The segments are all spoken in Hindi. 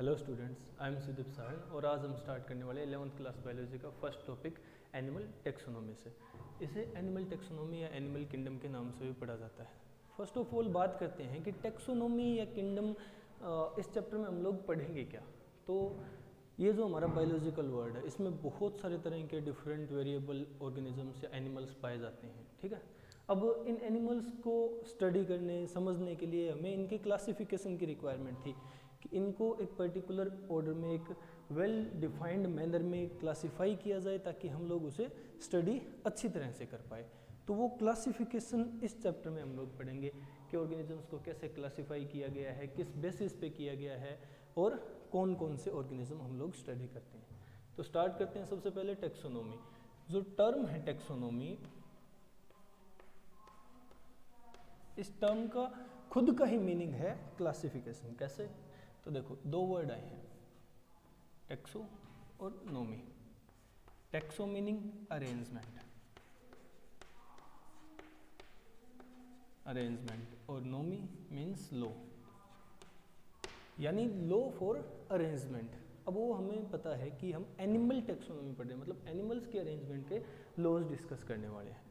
Hello students, I am Sudeep Sahan और आज हम स्टार्ट करने वाले 11th क्लास बायोलॉजी का फर्स्ट टॉपिक एनिमल टेक्सोनोमी से। इसे एनिमल टेक्सोनोमी या एनिमल किंगडम के नाम से भी पढ़ा जाता है। फर्स्ट ऑफ ऑल बात करते हैं कि टेक्सोनोमी या किंगडम इस चैप्टर में हम लोग पढ़ेंगे क्या। तो ये जो हमारा बायोलॉजिकल वर्ड है, इसमें बहुत सारे तरह के डिफरेंट वेरिएबल ऑर्गेनिजम्स या एनिमल्स पाए जाते हैं। ठीक है, अब इन एनिमल्स को स्टडी करने समझने के लिए हमें इनकी क्लासिफिकेशन की रिक्वायरमेंट थी कि इनको एक पर्टिकुलर ऑर्डर में एक वेल डिफाइंड मैनर में क्लासिफाई किया जाए ताकि हम लोग उसे स्टडी अच्छी तरह से कर पाए। तो वो क्लासिफिकेशन इस चैप्टर में हम लोग पढ़ेंगे कि ऑर्गेनिजम्स को कैसे क्लासिफाई किया गया है, किस बेसिस पे किया गया है और कौन कौन से ऑर्गेनिज्म हम लोग स्टडी करते हैं। तो स्टार्ट करते हैं सबसे पहले टेक्सोनोमी। जो टर्म है टेक्सोनोमी, इस टर्म का खुद का ही मीनिंग है क्लासिफिकेशन। कैसे? तो देखो, दो वर्ड आए हैं, टेक्सो और नोमी। टेक्सो मीनिंग अरेंजमेंट, और नोमी मीन्स लॉ, यानी लॉ फॉर अरेंजमेंट। अब वो हमें पता है कि हम एनिमल टेक्सोनोमी पढ़ रहे हैं, मतलब एनिमल्स के अरेंजमेंट के लॉज डिस्कस करने वाले हैं।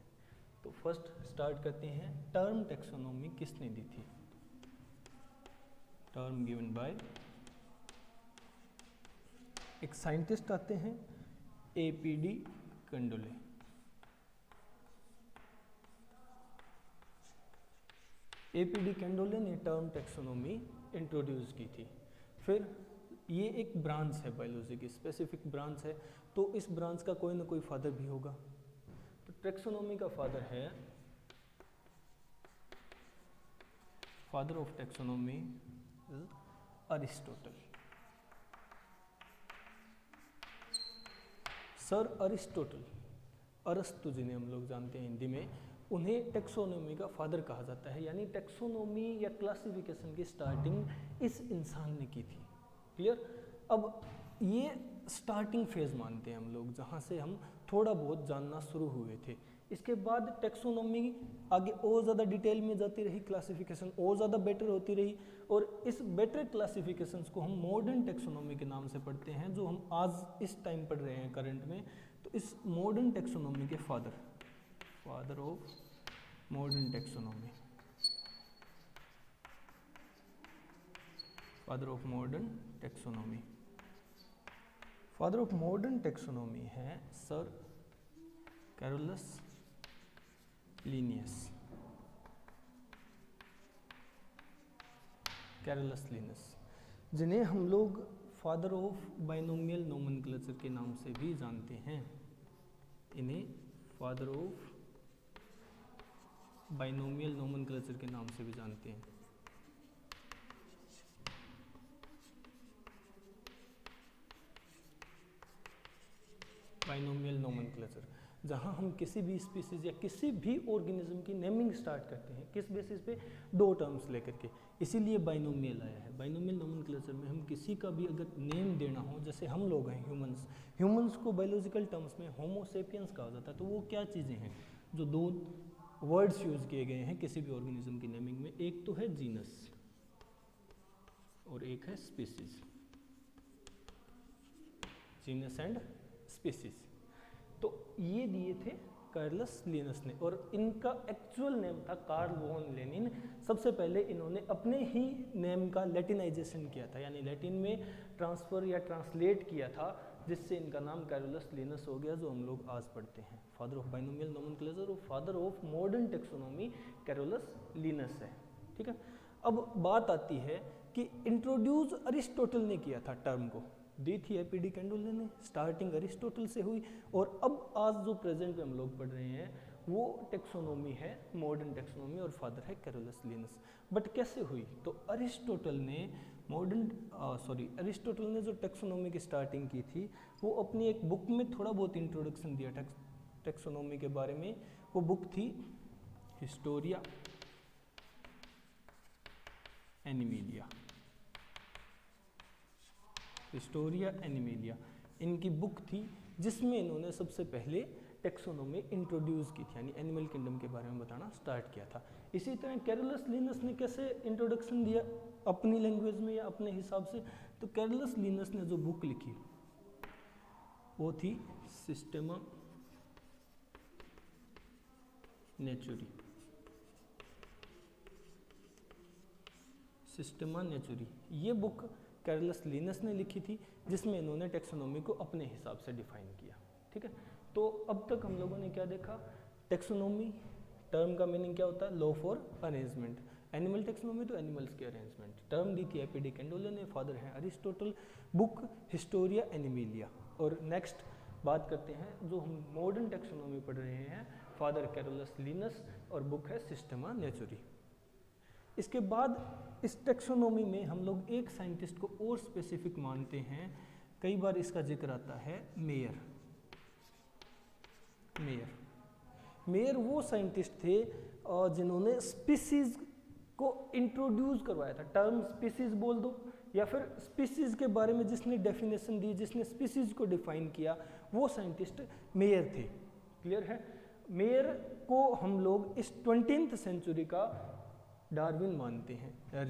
तो फर्स्ट स्टार्ट करते हैं, टर्म टेक्सोनोमी किसने दी थी? टर्म गिवन बाय एक साइंटिस्ट आते हैं, एपीडी कंडोले। एपीडी कंडोले ने टर्म टेक्सोनोमी इंट्रोड्यूस की थी। फिर ये एक ब्रांच है बायोलॉजी की, स्पेसिफिक ब्रांच है, तो इस ब्रांच का कोई ना कोई फादर भी होगा। तो टेक्सोनोमी का फादर है, father of taxonomy Aristotle. Sir Aristotle, अरस्तु जिन्हें हम लोग जानते हैं हिंदी में, उन्हें टेक्सोनोमी का फादर कहा जाता है। यानी टेक्सोनोमी या क्लासिफिकेशन की स्टार्टिंग इस इंसान ने की थी। क्लियर? अब ये स्टार्टिंग फेज मानते हैं हम लोग, जहाँ से हम थोड़ा बहुत जानना शुरू हुए थे। इसके बाद टेक्सोनोमी आगे और ज़्यादा डिटेल में जाती रही, क्लासिफिकेशन और ज़्यादा बेटर होती रही, और इस बेटर क्लासिफिकेशंस को हम मॉडर्न टेक्सोनोमी के नाम से पढ़ते हैं, जो हम आज इस टाइम पढ़ रहे हैं करंट में। तो इस मॉडर्न टेक्सोनोमी के father of modern taxonomy, father of modern taxonomy, father of modern taxonomy है sir Carolus Linnaeus. Carolus Linnaeus, जिन्हें हम लोग फादर ऑफ बाइनोमियल नोमेनक्लेचर के नाम से भी जानते हैं। इन्हें फादर ऑफ बाइनोमियल नोमेनक्लेचर के नाम से भी जानते हैं। बाइनोमियल नोमेनक्लेचर, जहाँ हम किसी भी स्पीसीज या किसी भी ऑर्गेनिज्म की नेमिंग स्टार्ट करते हैं, किस बेसिस पे? दो टर्म्स लेकर के, इसीलिए बाइनोमियल आया है। बाइनोमियल नोमेनक्लेचर में हम किसी का भी अगर नेम देना हो, जैसे हम लोग हैं ह्यूमंस को बायोलॉजिकल टर्म्स में होमो सेपियंस कहा जाता है। तो वो क्या चीज़ें हैं जो दो वर्ड्स यूज किए गए हैं किसी भी ऑर्गेनिज्म की नेमिंग में? एक तो है जीनस और एक है स्पीसीज, जीनस एंड स्पीसीज। तो ये दिए थे कार्लस लिनस ने, और इनका एक्चुअल नेम था कार्ल वॉन लेनिन। सबसे पहले इन्होंने अपने ही नेम का लैटिनाइजेशन किया था, यानी लैटिन में ट्रांसफर या ट्रांसलेट किया था, जिससे इनका नाम कार्लस लिनस हो गया, जो हम लोग आज पढ़ते हैं। फादर ऑफ बाइनोमियल नोमेनक्लेचर और father of modern taxonomy Carolus Linus है। ठीक है, अब बात आती है कि इंट्रोड्यूस अरिस्टोटल ने किया था, टर्म को दी थी एपीडी कंडोले ने, स्टार्टिंग अरिस्टोटल से हुई, और अब आज जो प्रेजेंट में हम लोग पढ़ रहे हैं वो टेक्सोनोमी है मॉडर्न टेक्सोनोमी, और फादर है कैरोलस लिनस। बट कैसे हुई? तो अरिस्टोटल ने जो टेक्सोनोमी की स्टार्टिंग की थी, वो अपनी एक बुक में थोड़ा बहुत इंट्रोडक्शन दिया टेक्सोनोमी के बारे में। वो बुक थी हिस्टोरिया एनिमेलिया। हिस्टोरिया एनिमेलिया इनकी बुक थी, जिसमें इन्होंने सबसे पहले टेक्सोनोमी इंट्रोड्यूस की थी, यानी एनिमल किंगडम के बारे में बताना स्टार्ट किया था। इसी तरह कैरोलस लिनस ने कैसे इंट्रोडक्शन दिया अपनी लैंग्वेज में या अपने हिसाब से, तो कैरोलस लिनस ने जो बुक लिखी वो थी सिस्टेमा नेचुरी। सिस्टेमा नेचुरी ये बुक कैरोलस लिनस ने लिखी थी, जिसमें इन्होंने टेक्सोनोमी को अपने हिसाब से डिफाइन किया। ठीक है, तो अब तक हम लोगों ने क्या देखा, टेक्सोनोमी टर्म का मीनिंग क्या होता है, law for arrangement. Animal taxonomy तो एनिमल्स के अरेंजमेंट। टर्म दी थी एपी डी कैंडोले ने, फादर हैं अरिस्टोटल, बुक हिस्टोरिया एनिमिलिया। और नेक्स्ट बात करते हैं जो हम मॉडर्न टेक्सोनोमी पढ़ रहे हैं, फादर कैरोलस लिनस, और बुक है सिस्टेमा नेचुरी। इसके बाद इस टेक्सोनोमी में हम लोग एक साइंटिस्ट को और स्पेसिफिक मानते हैं, कई बार इसका जिक्र आता है, मेयर। मेयर वो साइंटिस्ट थे जिन्होंने स्पीसीज को इंट्रोड्यूस करवाया था। टर्म स्पीसीज बोल दो या फिर स्पीसीज के बारे में जिसने डेफिनेशन दी, जिसने स्पीसीज को डिफाइन किया, वो साइंटिस्ट मेयर थे। क्लियर है, मेयर को हम लोग इस 20th सेंचुरी का डार्विन मानते हैं।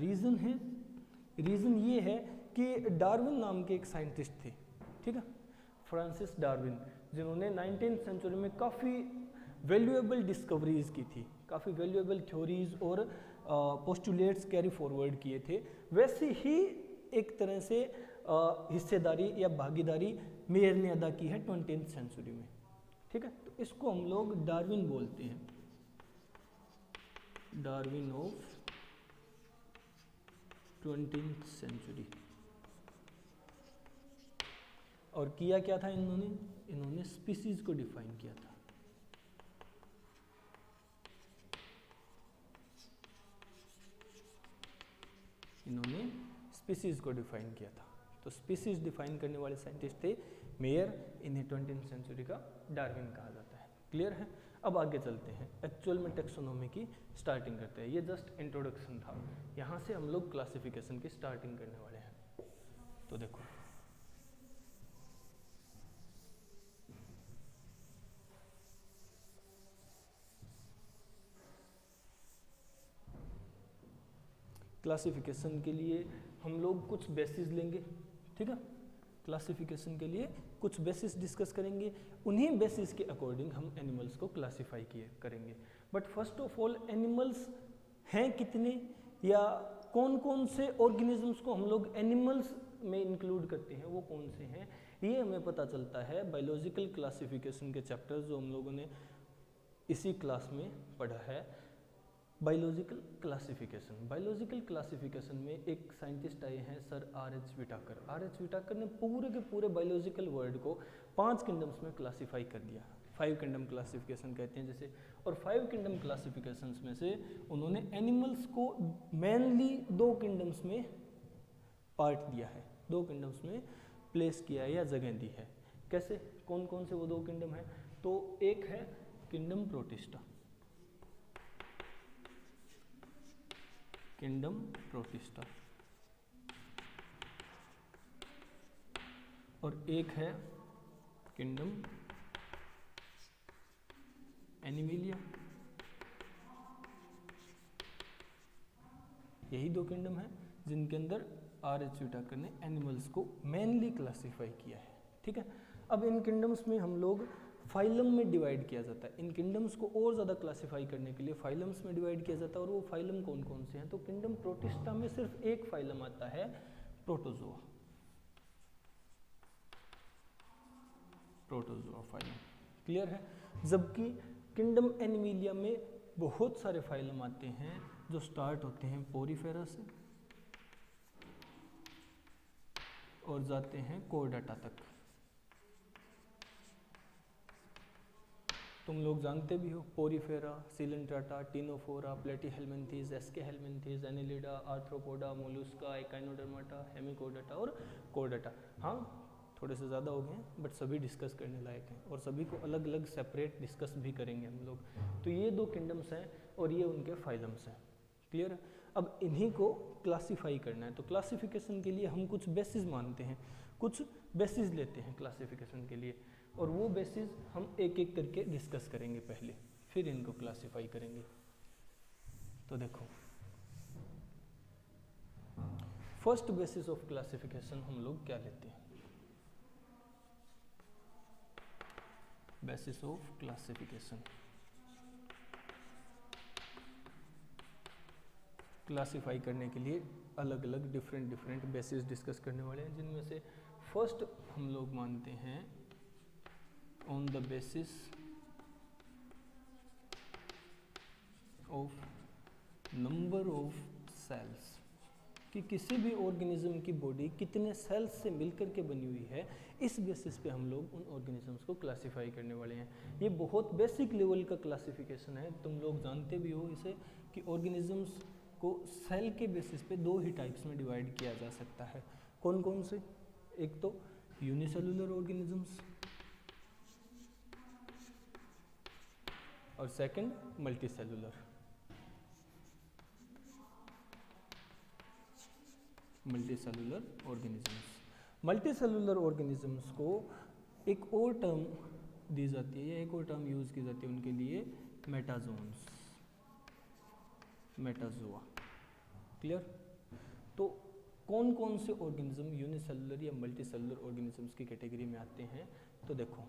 रीज़न ये है कि डार्विन नाम के एक साइंटिस्ट थे, ठीक है, फ्रांसिस डार्विन, जिन्होंने 19th सेंचुरी में काफ़ी वैल्यूएबल डिस्कवरीज की थी, काफ़ी वैल्यूएबल थ्योरीज और पोस्टुलेट्स कैरी फॉरवर्ड किए थे। वैसे ही एक तरह से हिस्सेदारी या भागीदारी मेयर ने अदा की है 20th सेंचुरी में। ठीक है, तो इसको हम लोग डार्विन बोलते हैं, डार्विन ऑफ 20th सेंचुरी। और किया क्या था इन्होंने स्पीसीज को डिफाइन किया था। इन्होंने स्पीसीज को डिफाइन किया था, तो स्पीसीज डिफाइन करने वाले साइंटिस्ट थे मेयर। इन्हें 20th सेंचुरी का डार्विन कहा जाता है। क्लियर है, अब आगे चलते हैं, एक्चुअल में टेक्सोनोमी की स्टार्टिंग करते हैं। ये जस्ट इंट्रोडक्शन था, यहाँ से हम लोग क्लासिफिकेशन की स्टार्टिंग करने वाले हैं। तो देखो, क्लासिफिकेशन के लिए हम लोग कुछ बेसिस लेंगे। ठीक है, क्लासिफिकेशन के लिए कुछ बेसिस डिस्कस करेंगे, उन्हीं बेसिस के अकॉर्डिंग हम एनिमल्स को क्लासिफाई करेंगे। But first of all, animals हैं कितने या कौन कौन से ऑर्गेनिजम्स को हम लोग एनिमल्स में इंक्लूड करते हैं, वो कौन से हैं, ये हमें पता चलता है बायोलॉजिकल क्लासिफिकेशन के चैप्टर जो हम लोगों ने इसी क्लास में पढ़ा है। बायोलॉजिकल क्लासिफिकेशन में एक साइंटिस्ट आए हैं sir R H. Whittaker. R H. Whittaker ने पूरे के पूरे बायोलॉजिकल वर्ल्ड को 5 किंगडम्स में क्लासिफाई कर दिया। 5 किंगडम क्लासिफिकेशन कहते हैं जैसे, और 5 किंगडम क्लासिफिकेशंस में से उन्होंने एनिमल्स को मेनली 2 किंगडम्स में पार्ट दिया है, 2 किंगडम्स में प्लेस किया है या जगह दी है। कैसे, कौन कौन से वो 2 किंगडम हैं, तो एक है किंगडम प्रोटिस्टा, और एक है किंगडम एनिमिलिया। यही 2 किंगडम हैं जिनके अंदर आर.एच. विटाकर ने एनिमल्स को मेनली क्लासिफाई किया है। ठीक है, अब इन किंगडम्स में हम लोग फाइलम में डिवाइड किया जाता है। इन किंगडम्स को और ज़्यादा क्लासिफाई करने के लिए फाइलम्स में डिवाइड किया जाता है। और वो फाइलम कौन कौन से हैं, तो किंगडम प्रोटिस्टा में सिर्फ एक फाइलम आता है, प्रोटोजोआ फाइलम। क्लियर है, जबकि किंगडम एनिमिलिया में बहुत सारे फाइलम आते हैं जो स्टार्ट होते हैं पोरीफेरा से और जाते हैं कोर्डाटा तक। तुम लोग जानते भी हो, Porifera, Coelenterata, Ctenophora, Platyhelminthes, Aschelminthes, Annelida, Arthropoda, Mollusca, Echinodermata, Hemichordata और कोर्डाटा। हाँ, थोड़े से ज़्यादा हो गए हैं बट सभी डिस्कस करने लायक हैं और सभी को अलग अलग सेपरेट डिस्कस भी करेंगे हम लोग। तो ये 2 किंगडम्स हैं और ये उनके फाइलम्स हैं। क्लियर है, अब इन्हीं को क्लासीफाई करना है। तो क्लासिफिकेशन के लिए हम कुछ बेसिस मानते हैं, कुछ बेसिस लेते हैं क्लासिफिकेशन के लिए। और वो बेसिस हम एक एक करके डिस्कस करेंगे पहले, फिर इनको क्लासिफाई करेंगे। तो देखो, फर्स्ट बेसिस ऑफ क्लासिफिकेशन हम लोग क्या लेते हैं? बेसिस ऑफ क्लासिफिकेशन, क्लासिफाई करने के लिए अलग अलग डिफरेंट बेसिस डिस्कस करने वाले हैं, जिनमें से फर्स्ट हम लोग मानते हैं on the basis of number of cells, कि किसी भी ऑर्गेनिज्म की बॉडी कितने सेल्स से मिलकर के बनी हुई है, इस बेसिस पे हम लोग उन ऑर्गेनिजम्स को क्लासिफाई करने वाले हैं। ये बहुत बेसिक लेवल का क्लासिफिकेशन है, तुम लोग जानते भी हो इसे, कि ऑर्गेनिजम्स को सेल के बेसिस पे दो ही टाइप्स में डिवाइड किया जा सकता है। कौन कौन से? एक तो यूनिसेलुलर ऑर्गेनिजम्स और सेकंड मल्टीसेलुलर। मल्टीसेलुलर ऑर्गेनिजम्स को एक और टर्म दी जाती है, या एक और टर्म यूज की जाती है उनके लिए, मेटाजोन्स, मेटाजोआ। क्लियर? तो कौन कौन से ऑर्गेनिज्म यूनिसेलुलर या मल्टीसेलुलर ऑर्गेनिजम्स की कैटेगरी में आते हैं? तो देखो,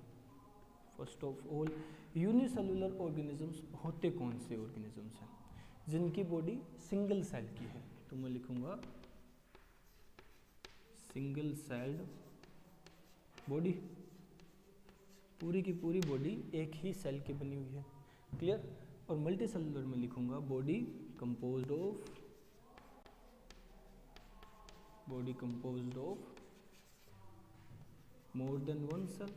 first of all, unicellular organisms होते कौन से ऑर्गेनिजम्स हैं? जिनकी बॉडी सिंगल सेल की है। तो मैं लिखूंगा सिंगल सेल्ड बॉडी, पूरी की पूरी बॉडी एक ही सेल की बनी हुई है। क्लियर? और मल्टीसेलुलर में लिखूंगा body composed of more than one cell.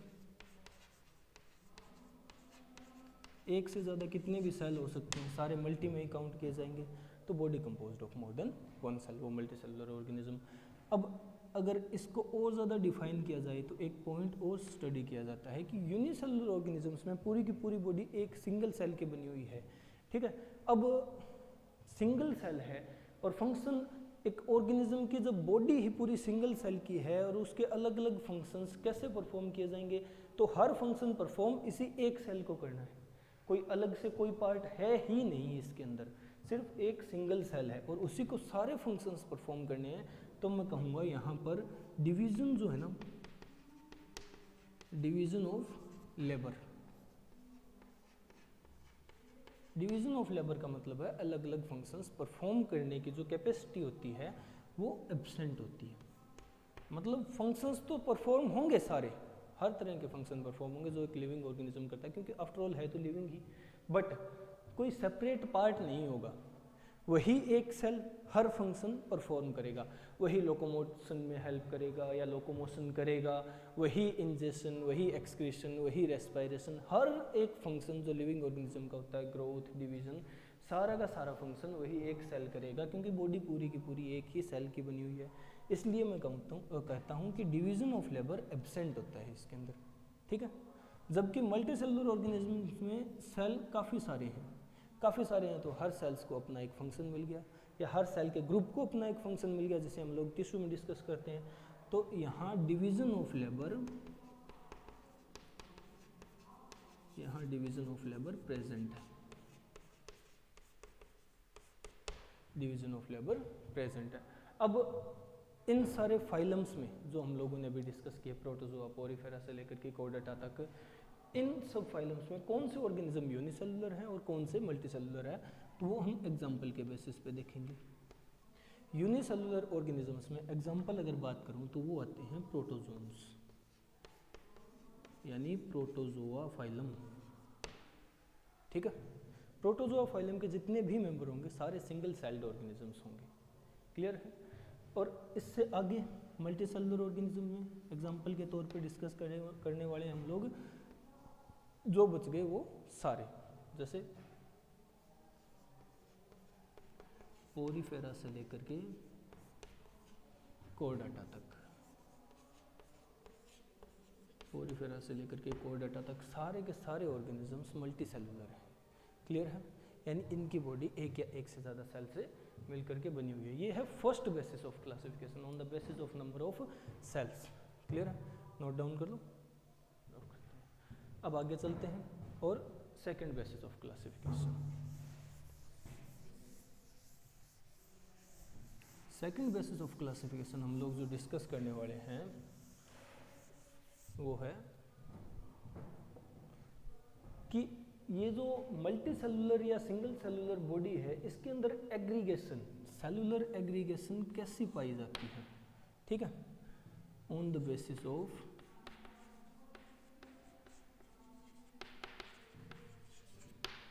एक से ज़्यादा कितने भी सेल हो सकते हैं, सारे मल्टी में ही काउंट किए जाएंगे, तो body composed of more than one cell, वो मल्टीसेलुलर ऑर्गेनिज्म। अब अगर इसको और ज़्यादा डिफाइन किया जाए तो एक पॉइंट और स्टडी किया जाता है कि यूनिसेलुलर ऑर्गेनिजम्स में पूरी की पूरी बॉडी एक सिंगल सेल की बनी हुई है। ठीक है? अब सिंगल सेल है और फंक्शन, एक ऑर्गेनिज्म की जब बॉडी ही पूरी सिंगल सेल की है और उसके अलग अलग फंक्शंस कैसे परफॉर्म किए जाएंगे, तो हर फंक्शन परफॉर्म इसी एक सेल को करना है, कोई अलग से कोई पार्ट है ही नहीं इसके अंदर, सिर्फ एक सिंगल सेल है और उसी को सारे फंक्शंस परफॉर्म करने हैं। तो मैं कहूँगा यहाँ पर डिवीज़न जो है ना, division of labour, division of labour का मतलब है अलग अलग फंक्शंस परफॉर्म करने की जो कैपेसिटी होती है वो एब्सेंट होती है। मतलब फंक्शंस तो परफॉर्म होंगे सारे, हर तरह के फंक्शन परफॉर्म होंगे जो एक लिविंग ऑर्गेनिज्म करता है, क्योंकि आफ्टर ऑल है तो लिविंग ही, बट कोई सेपरेट पार्ट नहीं होगा, वही एक सेल हर फंक्शन परफॉर्म करेगा, वही लोकोमोशन में हेल्प करेगा या लोकोमोशन करेगा, वही इंजेशन, वही एक्सक्रीशन, वही रेस्पिरेशन, हर एक फंक्शन जो लिविंग ऑर्गेनिज्म का होता है, ग्रोथ, डिवीजन, सारा का सारा फंक्शन वही एक सेल करेगा, क्योंकि बॉडी पूरी की पूरी एक ही सेल की बनी हुई है। इसलिए मैं कहता हूँ कि डिवीज़न ऑफ लेबर एब्सेंट होता है इसके अंदर। ठीक है? जबकि मल्टीसेलुलर ऑर्गेनिज्म में सेल काफ़ी सारे हैं, तो हर सेल्स को अपना एक फंक्शन मिल गया, या हर सेल के ग्रुप को अपना एक फंक्शन मिल गया, जैसे हम लोग टिश्यू में डिस्कस करते हैं। तो यहाँ डिवीज़न ऑफ लेबर प्रेजेंट है, डिवीज़न ऑफ लेबर प्रेजेंट है। अब इन सारे फाइलम्स में जो हम लोगों ने अभी डिस्कस किए, प्रोटोजोआ, पोरीफेरा से लेकर के कोर्डेटा तक, इन सब फाइलम्स में कौन से ऑर्गेनिज्म यूनिसेलुलर है और कौन से मल्टीसेलुलर है, तो वो हम एग्जाम्पल के बेसिस पे देखेंगे। यूनिसेलुलर ऑर्गेनिजम्स में एग्जाम्पल अगर बात करूं तो वो आते हैं प्रोटोजोन्स, यानी प्रोटोजोआ फाइलम। ठीक है? प्रोटोजोआ फाइलम के जितने भी मेंबर होंगे सारे सिंगल सेल्ड ऑर्गेनिजम्स होंगे। क्लियर है? और इससे आगे मल्टीसेलुलर ऑर्गेनिज्म में एग्जाम्पल के तौर पे डिस्कस करने वाले हम लोग, जो बच गए वो सारे, जैसे पोरीफेरा से लेकर के कोर्डेटा तक, पोरीफेरा से लेकर के कोर्डेटा तक सारे के सारे ऑर्गेनिजम्स मल्टीसेलुलर हैं। क्लियर है? यानी इनकी बॉडी एक या एक से ज़्यादा सेल से मिलकर के बनी हुई है। ये है first basis of classification, on the basis of number of cells. Clear है? नोट डाउन कर लो। अब आगे चलते हैं और second basis of classification. Second basis of classification हम लोग जो डिस्कस करने वाले हैं वो है कि ये जो मल्टी सेलुलर या सिंगल सेलुलर बॉडी है इसके अंदर एग्रीगेशन, सेलुलर एग्रीगेशन कैसी पाई जाती है, ठीक है, on the basis of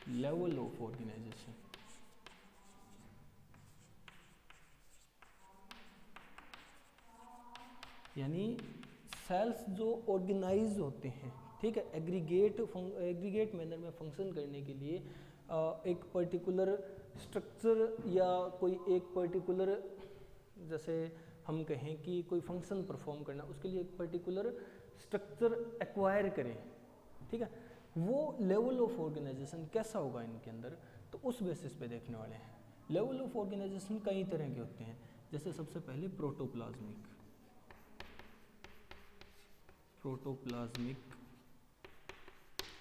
level of organization. यानी सेल्स जो ऑर्गेनाइज होते हैं, ठीक है, एग्रीगेट मैनर में फंक्शन करने के लिए एक पर्टिकुलर स्ट्रक्चर या कोई एक पर्टिकुलर, जैसे हम कहें कि कोई फंक्शन परफॉर्म करना, उसके लिए एक पर्टिकुलर स्ट्रक्चर एक्वायर करें, ठीक है, वो लेवल ऑफ ऑर्गेनाइजेशन कैसा होगा इनके अंदर, तो उस बेसिस पे देखने वाले हैं। लेवल ऑफ ऑर्गेनाइजेशन कई तरह के होते हैं, जैसे सबसे पहले प्रोटोप्लाज्मिक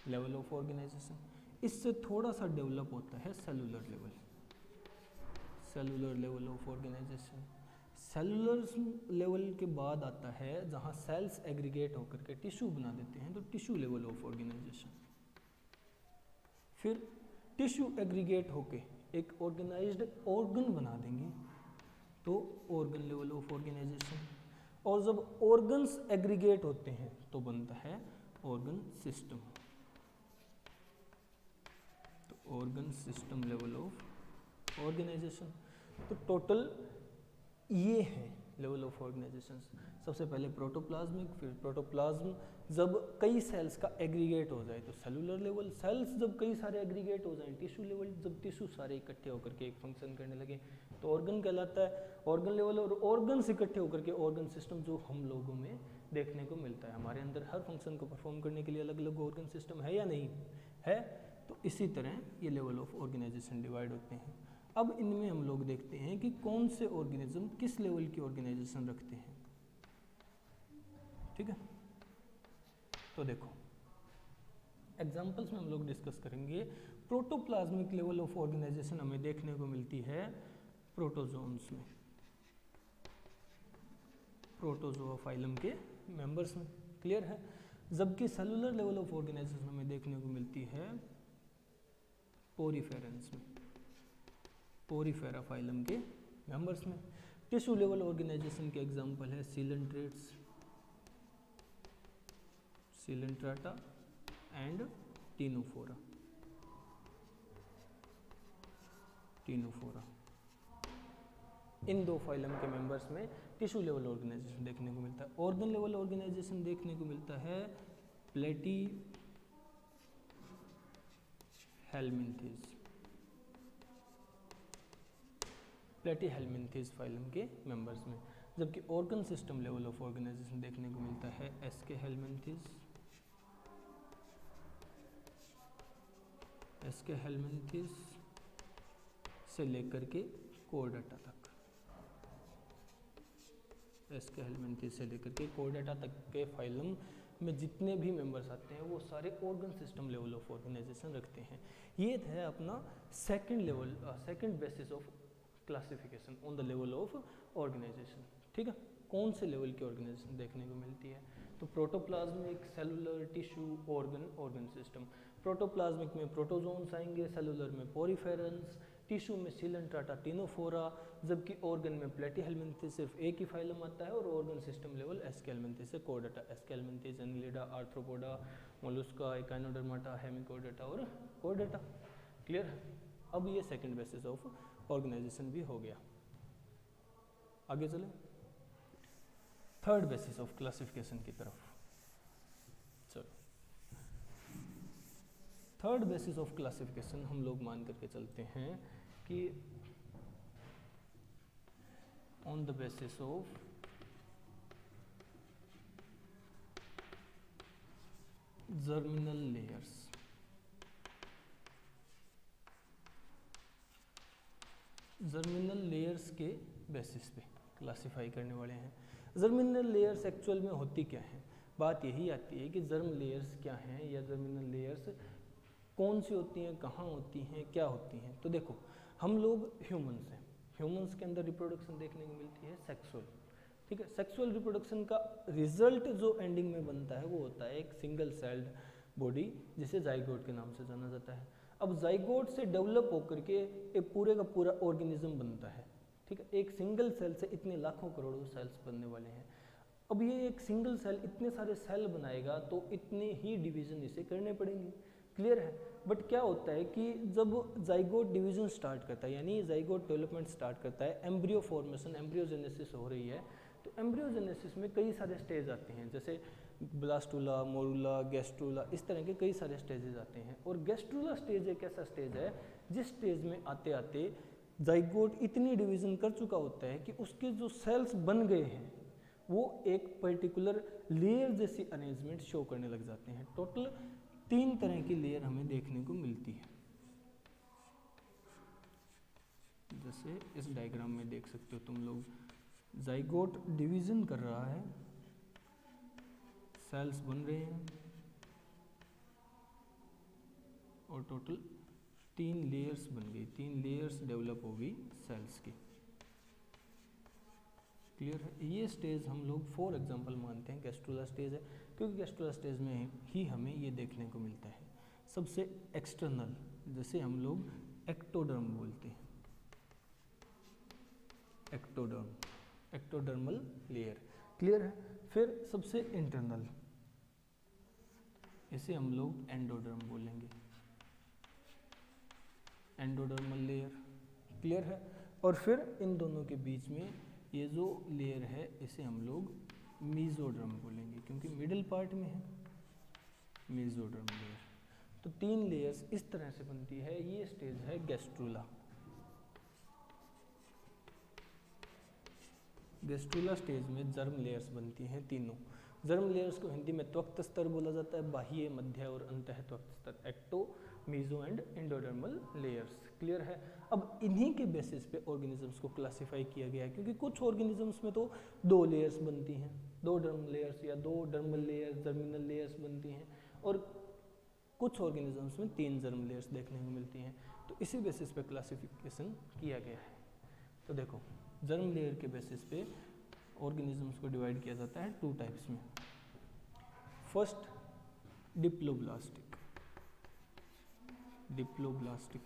लेवल ऑफ ऑर्गेनाइजेशन। इससे थोड़ा सा डेवलप होता है cellular level of organization. Cellular level के बाद आता है जहाँ सेल्स एग्रीगेट होकर के टिश्यू बना देते हैं, तो टिश्यू लेवल ऑफ ऑर्गेनाइजेशन। फिर टिश्यू एग्रीगेट होके एक ऑर्गेनाइज्ड ऑर्गन बना देंगे, तो ऑर्गन लेवल ऑफ ऑर्गेनाइजेशन। और जब ऑर्गन्स एग्रीगेट होते हैं तो बनता है ऑर्गन सिस्टम, तो organ system level of organization. तो टोटल ये है लेवल ऑफ ऑर्गेनाइजेशन। सबसे पहले प्रोटोप्लाज्मिक, फिर प्रोटोप्लाज्म जब कई सेल्स का एग्रीगेट हो जाए तो सेलुलर लेवल, सेल्स जब कई सारे एग्रीगेट हो जाए टिश्यू लेवल, जब टिश्यू सारे इकट्ठे होकर के एक फंक्शन करने लगे तो ऑर्गन कहलाता है, ऑर्गन लेवल। और ऑर्गन्स इकट्ठे होकर के ऑर्गन सिस्टम, जो हम लोगों में देखने को मिलता है। हमारे अंदर हर फंक्शन को परफॉर्म करने के लिए अलग अलग ऑर्गन सिस्टम है या नहीं है, तो इसी तरह ये लेवल ऑफ ऑर्गेनाइजेशन डिवाइड होते हैं। अब इनमें हम लोग देखते हैं कि कौन से ऑर्गेनिज्म किस लेवल की ऑर्गेनाइजेशन रखते हैं, ठीक है। तो देखो एग्जांपल्स में हम लोग डिस्कस करेंगे। प्रोटोप्लाज्मिक लेवल ऑफ ऑर्गेनाइजेशन हमें देखने को मिलती है प्रोटोजोन्स में, प्रोटोजोआ फाइलम के मेंबर्स में, क्लियर है। जबकि सेलुलर लेवल ऑफ ऑर्गेनाइजेशन हमें देखने को मिलती है पोरीफेरेंस में, पोरीफेरा फाइलम के मेंबर्स में। टिश्यू लेवल ऑर्गेनाइजेशन के एग्जांपल है सीलेंट्रेट्स, सीलेंट्राटा एंड टीनोफोरा, टीनोफोरा। इन दो फाइलम के मेंबर्स में टिश्यू लेवल ऑर्गेनाइजेशन देखने को मिलता है। ऑर्गन लेवल ऑर्गेनाइजेशन देखने को मिलता है प्लेटी हेलमिंथेस, प्लेटी हेलमिंथेस फाइलम के मेंबर्स में। जबकि organ system level of organization देखने को मिलता है एसके हेलमिंथेस, एसके हेलमिंथेस से लेकर के कोर्डेटा तक, एसके हेलमिंथेस से लेकर के कोर्डेटा तक के फाइलम में जितने भी मेंबर्स आते हैं वो सारे organ system level of organization रखते हैं। ये है अपना second level, second basis of classification on the level of organization, ठीक है। कौन से लेवल की ऑर्गेनाइजेशन देखने को मिलती है, तो protoplasmic, cellular, tissue, organ, organ system. Protoplasmic में प्रोटोजोन्स आएंगे, सेलुलर में पोरीफेरेंस, टिश्यू में सीलेंट्राटा, टीनोफोरा, जबकि ऑर्गन में प्लेटी हेलमिंथेस सिर्फ एक ही फाइलम आता है, और organ system level Aschelminthes से Chordata, Aschelminthes, Annelida, Arthropoda, Mollusca, Echinodermata, Hemichordata और कोर्डेटा, क्लियर। अब ये सेकंड बेसिस ऑफ ऑर्गेनाइजेशन भी हो गया। आगे चलें थर्ड बेसिस ऑफ क्लासिफिकेशन की तरफ। चलो थर्ड बेसिस ऑफ क्लासिफिकेशन हम लोग मान करके चलते हैं कि on the basis of germinal layers, germinal layers के बेसिस पे क्लासिफाई करने वाले हैं। जर्मिनल लेयर्स एक्चुअल में होती क्या है, बात यही आती है कि जर्म लेयर्स क्या हैं या जर्मिनल लेयर्स कौन सी होती हैं, कहाँ होती हैं, क्या होती हैं। तो देखो, हम लोग ह्यूमंस हैं, ह्यूमंस के अंदर रिप्रोडक्शन देखने को मिलती है सेक्सुअल, ठीक है। सेक्सुअल रिप्रोडक्शन का रिजल्ट जो एंडिंग में बनता है वो होता है एक सिंगल सेल्ड बॉडी, जिसे जाइगोट के नाम से जाना जाता है। अब जाइगोट से डेवलप होकर के एक पूरे का पूरा ऑर्गेनिज्म बनता है, ठीक है। एक सिंगल सेल से इतने लाखों करोड़ों सेल्स बनने वाले हैं। अब ये एक सिंगल सेल इतने सारे सेल बनाएगा तो इतने ही डिवीजन इसे करने पड़ेंगे, क्लियर है। बट क्या होता है कि जब जाइगोट डिवीजन स्टार्ट करता है, यानी जाइगोट डेवलपमेंट स्टार्ट करता है, एम्ब्रियो फॉर्मेशन, एम्ब्रियोजेनेसिस हो रही है, तो एम्ब्रियोजेनेसिस में कई सारे स्टेज आते हैं, जैसे ब्लास्टुला, मोरुला, गैस्ट्रुला, इस तरह के कई सारे स्टेजेस आते हैं। और गैस्ट्रुला स्टेज एक ऐसा स्टेज है जिस स्टेज में आते आते जाइगोट इतनी डिवीजन कर चुका होता है कि उसके जो सेल्स बन गए हैं वो एक पर्टिकुलर लेयर जैसी अरेंजमेंट शो करने लग जाते हैं। टोटल 3 तरह की लेयर हमें देखने को मिलती है, जैसे इस डायग्राम में देख सकते हो तुम लोग, जाइगोट डिवीजन कर रहा है, सेल्स बन रहे हैं और टोटल 3 लेयर्स बन गई, 3 लेयर्स डेवलप हो गई सेल्स की, क्लियर है। ये स्टेज हम लोग फॉर एग्जांपल मानते हैं गैस्ट्रुला स्टेज है, क्योंकि गैस्ट्रुला स्टेज में ही हमें ये देखने को मिलता है। सबसे एक्सटर्नल, जैसे हम लोग एक्टोडर्म बोलते हैं, एक्टोडर्म, एक्टोडर्मल लेयर, क्लियर है। फिर सबसे इंटरनल, इसे हम लोग एंडोडर्म बोलेंगे, एंडोडर्मल लेयर, क्लियर है। और फिर इन दोनों के बीच में ये जो लेयर है इसे हम लोग मीजोडर्म बोलेंगे, क्योंकि मिडिल पार्ट में है, मीजोडर्म लेयर। तो 3 लेयर्स इस तरह से बनती है। ये स्टेज है गैस्ट्रुला। गैस्ट्रुला स्टेज में जर्म लेयर्स बनती हैं तीनों। जर्म लेयर्स को हिंदी में त्वक स्तर बोला जाता है, बाह्य, मध्य और अंतः त्वक स्तर, ecto, meso and endodermal layers, clear है। अब इन्हीं के बेसिस पे ऑर्गेनिजम्स को क्लासिफाई किया गया है, क्योंकि कुछ ऑर्गेनिजम्स में तो 2 लेयर्स बनती हैं, 2 डर्म लेयर्स या 2 डर्मल लेयर्स, जर्मिनल लेयर्स बनती हैं, और कुछ ऑर्गेनिजम्स में 3 जर्म लेयर्स देखने को मिलती हैं। तो इसी बेसिस पे क्लासिफिकेशन किया गया है। तो देखो, जर्म लेयर के बेसिस पे ऑर्गेनिजम्स को डिवाइड किया जाता है 2 टाइप्स में। First, diploblastic, diploblastic,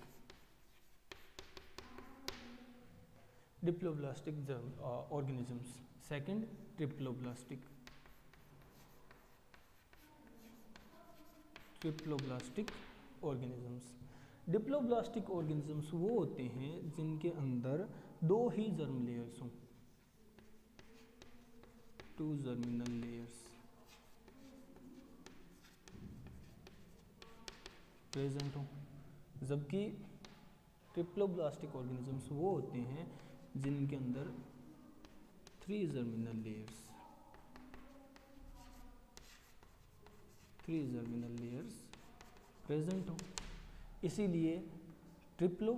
diploblastic organisms. Second, triploblastic, triploblastic organisms. Diploblastic organisms वो होते हैं जिनके अंदर 2 ही जर्म लेयर्स हों, 2 जर्मिनल लेयर्स प्रेजेंट हों, जबकि ट्रिप्लोब्लास्टिक ऑर्गेनिजम्स वो होते हैं जिनके अंदर 3 germinal layers, 3 germinal layers present हो। इसीलिए ट्रिप्लो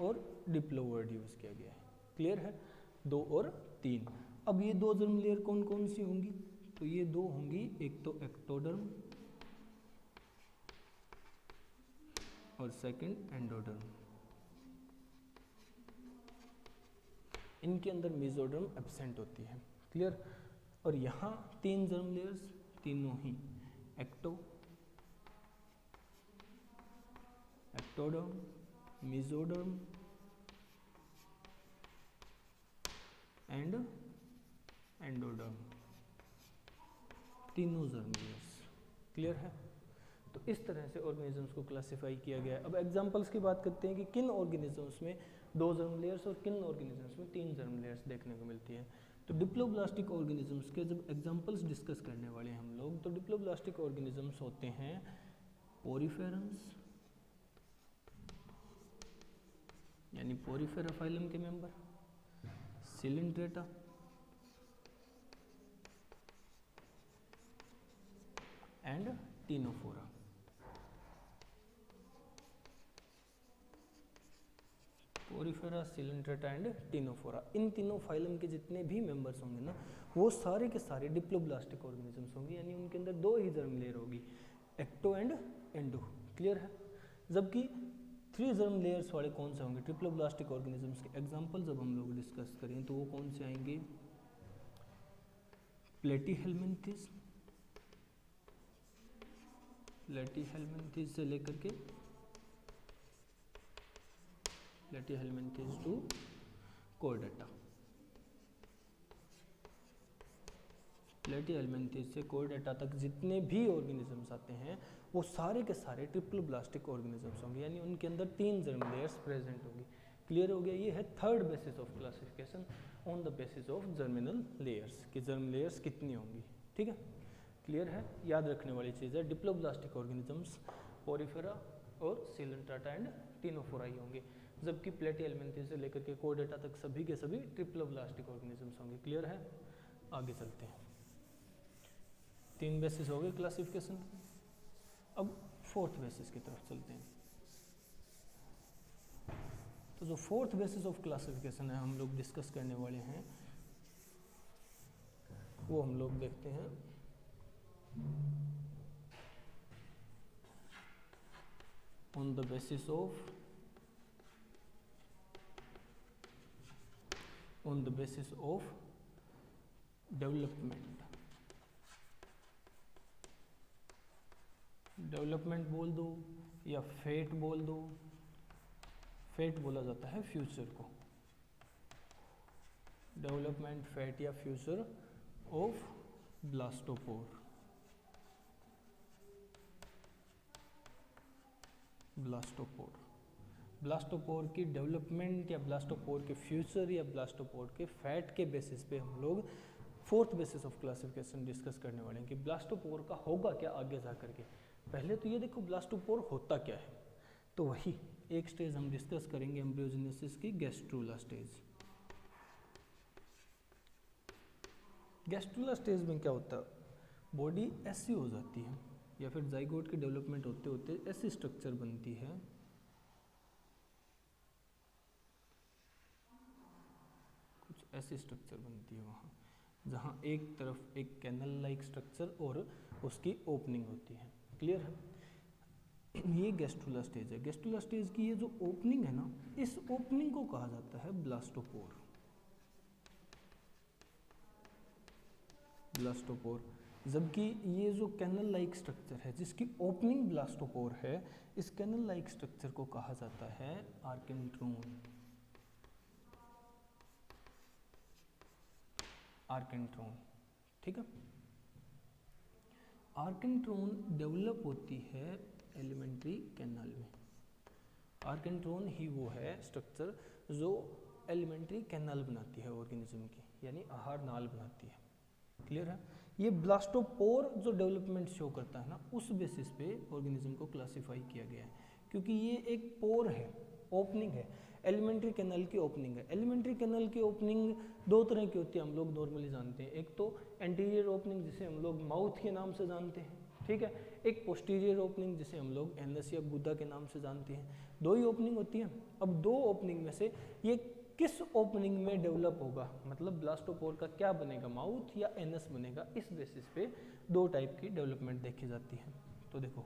और डिप्लो वर्ड यूज़ किया गया है, क्लियर है। 2 और 3। अब ये 2 जर्म लेयर कौन कौन सी होंगी? तो ये 2 होंगी, एक तो एक्टोडर्म और सेकंड एंडोडर्म। इनके अंदर मेसोडर्म एब्सेंट होती है, क्लियर। और यहाँ 3 जर्म लेयर्स, तीनों ही ecto, ectoderm, mesoderm and endoderm, तीनों जर्म लेयर्स, क्लियर है। तो इस तरह से ऑर्गेनिजम्स को क्लासिफाई किया गया है। अब एग्जांपल्स की बात करते हैं कि किन ऑर्गेनिजम्स में 2 जर्म लेयर्स और किन ऑर्गेनिजम्स में 3 जर्म लेयर्स देखने को मिलती है। तो डिप्लोब्लास्टिक ऑर्गेनिजम्स के जब एग्जांपल्स डिस्कस करने वाले हैं हम लोग, तो डिप्लोब्लास्टिक ऑर्गेनिजम्स होते हैं पोरीफेरम्स, यानी पोरीफेरा फाइलम के member, Coelenterata, and Ctenophora. Porifera, Coelenterata and Ctenophora. इन तीनों फाइलम के जितने भी मेंबर्स होंगे ना, वो सारे के सारे डिप्लोब्लास्टिक ऑर्गेनिजम्स होंगे, यानी उनके अंदर दो ही जर्म लेयर होगी, एक्टो एंड एंडो। क्लियर है? जबकि 3 जर्म लेयर्स वाले कौन से होंगे ट्रिप्लोब्लास्टिक ऑर्गेनिजम्स के एग्जाम्पल जब हम लोग डिस्कस करें तो वो कौन से आएंगे? प्लेटीहेल्मिन्थेस, प्लेटीहेल्मिन्थेस से लेकर के प्लेटीहेल्मिन्थेस टू कोर्डेटा, प्लेटीहेल्मिन्थेस से कोर्डेटा तक जितने भी ऑर्गेनिजम्स आते हैं वो सारे के सारे ट्रिप्लोब्लास्टिक ऑर्गेनिजम्स होंगे, यानी उनके अंदर 3 जर्म लेयर्स प्रेजेंट होगी। क्लियर हो गया? ये है third basis of classification on the basis of germinal layers, कि जर्म लेयर्स कितनी होंगी। ठीक है, क्लियर है? याद रखने वाली चीज़ है, डिप्लोब्लास्टिक ऑर्गेनिजम्स पोरिफेरा और सिलेंट्रेटा एंड टिनोफोरा ही होंगे, जबकि प्लेटीहेल्मिन्थेस से लेकर के कोर्डेटा तक सभी के सभी ट्रिप्लोब्लास्टिक ऑर्गेनिजम्स होंगे। क्लियर है? आगे चलते हैं। 3 बेसिस हो गए क्लासिफिकेशन। अब 4th बेसिस की तरफ चलते हैं। तो जो 4th बेसिस ऑफ क्लासिफिकेशन है हम लोग डिस्कस करने वाले हैं, वो हम लोग देखते हैं on the basis of development बोल दो या फेट बोल दो। फेट बोला जाता है फ्यूचर को, डेवलपमेंट, फेट या फ्यूचर ऑफ ब्लास्टोपोर। ब्लास्टोपोर की डेवलपमेंट या ब्लास्टोपोर के फ्यूचर या ब्लास्टोपोर के फैट के बेसिस पे हम लोग 4th basis of classification discuss करने वाले हैं कि ब्लास्टोपोर का होगा क्या आगे जा करके। पहले तो ये देखो ब्लास्टोपोर होता क्या है, तो वही एक स्टेज हम डिस्कस करेंगे एम्ब्रियोजेनेसिस की, गैस्ट्रूला स्टेज। गैस्ट्रूला स्टेज में क्या होता है, बॉडी ऐसी हो जाती है या फिर जाइगोट की डेवलपमेंट होते होते ऐसी स्ट्रक्चर बनती है, कुछ ऐसी स्ट्रक्चर बनती है वहाँ, जहाँ एक तरफ एक कैनल लाइक स्ट्रक्चर और उसकी ओपनिंग होती है। क्लियर है? ये गैस्ट्रूला स्टेज है। गैस्ट्रूला स्टेज की ये जो ओपनिंग है ना, इस ओपनिंग को कहा जाता है ब्लास्टोपोर। जबकि ये जो कैनल लाइक स्ट्रक्चर है जिसकी ओपनिंग ब्लास्टोपोर है, इस कैनल लाइक स्ट्रक्चर को कहा जाता है आर्केंट्रोन। ठीक है? आर्केंट्रोन डेवलप होती है एलिमेंट्री कैनाल में। आर्केंट्रोन ही वो है स्ट्रक्चर जो एलिमेंट्री कैनाल बनाती है ऑर्गेनिज्म की, यानी आहार नाल बनाती है। क्लियर है? ये ब्लास्टोपोर जो डेवलपमेंट शो करता है ना, उस बेसिस पे ऑर्गेनिज्म को क्लासिफाई किया गया है, क्योंकि ये एक पोर है, ओपनिंग है, एलिमेंट्री कैनाल की ओपनिंग है। एलिमेंट्री कैनाल की ओपनिंग 2 तरह की होती है, हम लोग नॉर्मली जानते हैं। एक तो एंटीरियर ओपनिंग जिसे हम लोग माउथ के नाम से जानते हैं, ठीक है। एक पोस्टीरियर ओपनिंग जिसे हम लोग एनस या गुदा के नाम से जानते हैं। 2 ही ओपनिंग होती है। अब 2 ओपनिंग में से ये किस ओपनिंग में डेवलप होगा, मतलब ब्लास्टोपोर का क्या बनेगा, माउथ या एनस बनेगा, इस बेसिस पे 2 टाइप की डेवलपमेंट देखी जाती है। तो देखो,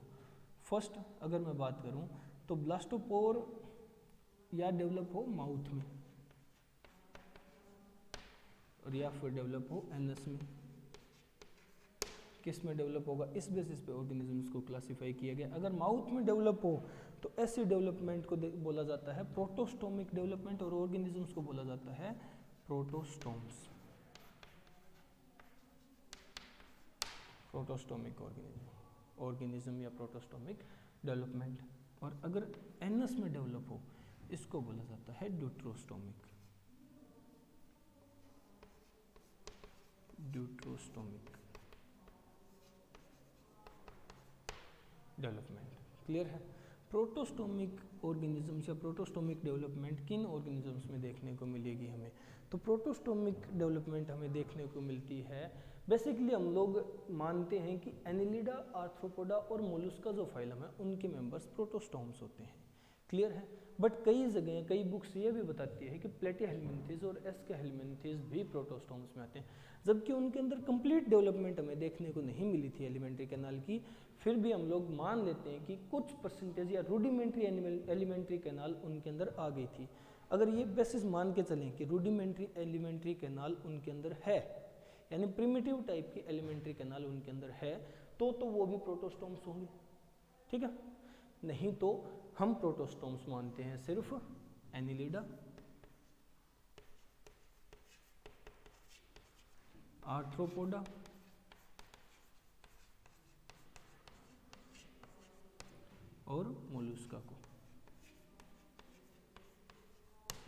फर्स्ट अगर मैं बात करूं तो ब्लास्टोपोर या डेवलप हो माउथ में और या फिर डेवलप हो एनस में। किस में डेवलप होगा, इस बेसिस पे ऑर्गेनिजम्स को क्लासिफाई किया गया। अगर माउथ में डेवलप हो तो ऐसी डेवलपमेंट को बोला जाता है प्रोटोस्टोमिक डेवलपमेंट, और ऑर्गेनिजम्स को बोला जाता है प्रोटोस्टोम्स, प्रोटोस्टोमिक ऑर्गेनिज्म या प्रोटोस्टोमिक डेवलपमेंट। और अगर एनस में डेवलप हो इसको बोला जाता है ड्यूट्रोस्टोमिक डेवलपमेंट। क्लियर है? प्रोटोस्टोमिक ऑर्गेनिजम्स या प्रोटोस्टोमिक डेवलपमेंट किन ऑर्गेनिजम्स में देखने को मिलेगी हमें, तो प्रोटोस्टोमिक डेवलपमेंट हमें देखने को मिलती है, बेसिकली हम लोग मानते हैं कि एनिलिडा, आर्थ्रोपोडा और मोलस्का जो फाइलम है उनके मेंबर्स प्रोटोस्टोम्स होते हैं। क्लियर है। बट कई जगह कई बुक्स ये भी बताती है कि प्लेटिहेल्मिन्थेस और एस्केहेल्मिन्थेस भी प्रोटोस्टोम्स में आते हैं, जबकि उनके अंदर कंप्लीट डेवलपमेंट हमें देखने को नहीं मिली थी एलिमेंट्री कैनाल की। फिर भी हम लोग मान लेते हैं कि कुछ परसेंटेज या रूडिमेंट्री एलिमेंट्री कैनाल उनके अंदर आ गई थी। अगर ये बेसिस मान के चलें कि रूडिमेंट्री एलिमेंट्री कैनाल उनके अंदर है, यानी प्रिमिटिव टाइप की एलिमेंट्री कैनाल उनके अंदर है, तो वो भी प्रोटोस्टोम्स होंगे, ठीक है। नहीं तो हम प्रोटोस्टोम्स मानते हैं सिर्फ एनिलिडा, आर्थ्रोपोडा और मोलुस्का को,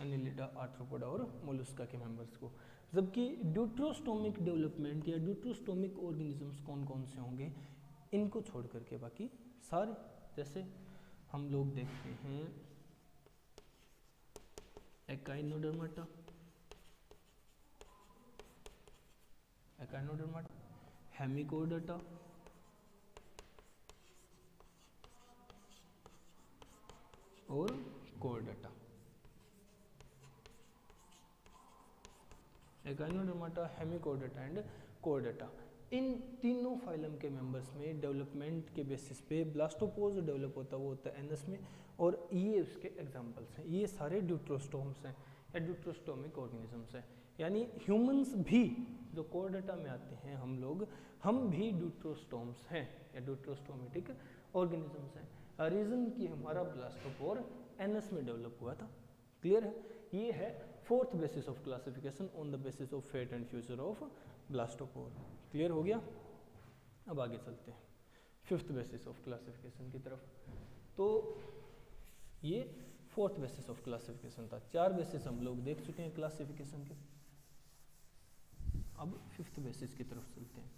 एनिलिडा, आर्थ्रोपोडा और मोलुस्का के मेंबर्स को। जबकि ड्यूट्रोस्टोमिक डेवलपमेंट या ड्यूट्रोस्टोमिक ऑर्गेनिजम्स कौन कौन से होंगे, इनको छोड़ करके बाकी सारे, जैसे हम लोग देखते हैं एकाइनोडर्माटा, हेमिकोडर्टा, और कोर्डेटा। एकाइनोडर्माटा, हेमिकोडर्टा एंड कोर्डेटा, इन तीनों फाइलम के मेंबर्स में डेवलपमेंट के बेसिस पे ब्लास्टोपोज डेवलप होता है, वो होता है एनस में, और ये उसके एग्जांपल्स हैं। ये सारे ड्यूट्रोस्टोम्स हैं या ड्यूट्रोस्टोमिक ऑर्गेनिजम्स हैं। यानी ह्यूमंस भी जो कोर्डेटा में आते हैं हम भी ड्यूट्रोस्टोम्स हैं या ड्यूट्रोस्टोमेटिक ऑर्गेनिजम्स हैं। रीजन कि हमारा ब्लास्टोपोर एनस में डेवलप हुआ था। क्लियर है। ये है fourth basis of classification on the basis of fate and future of blastopore. Clear हो गया। अब आगे चलते हैं फिफ्थ बेसिस ऑफ क्लासिफिकेशन की तरफ। तो ये फोर्थ बेसिस ऑफ क्लासिफिकेशन था। 4 बेसिस हम लोग देख चुके हैं क्लासिफिकेशन के। अब फिफ्थ बेसिस की तरफ चलते हैं।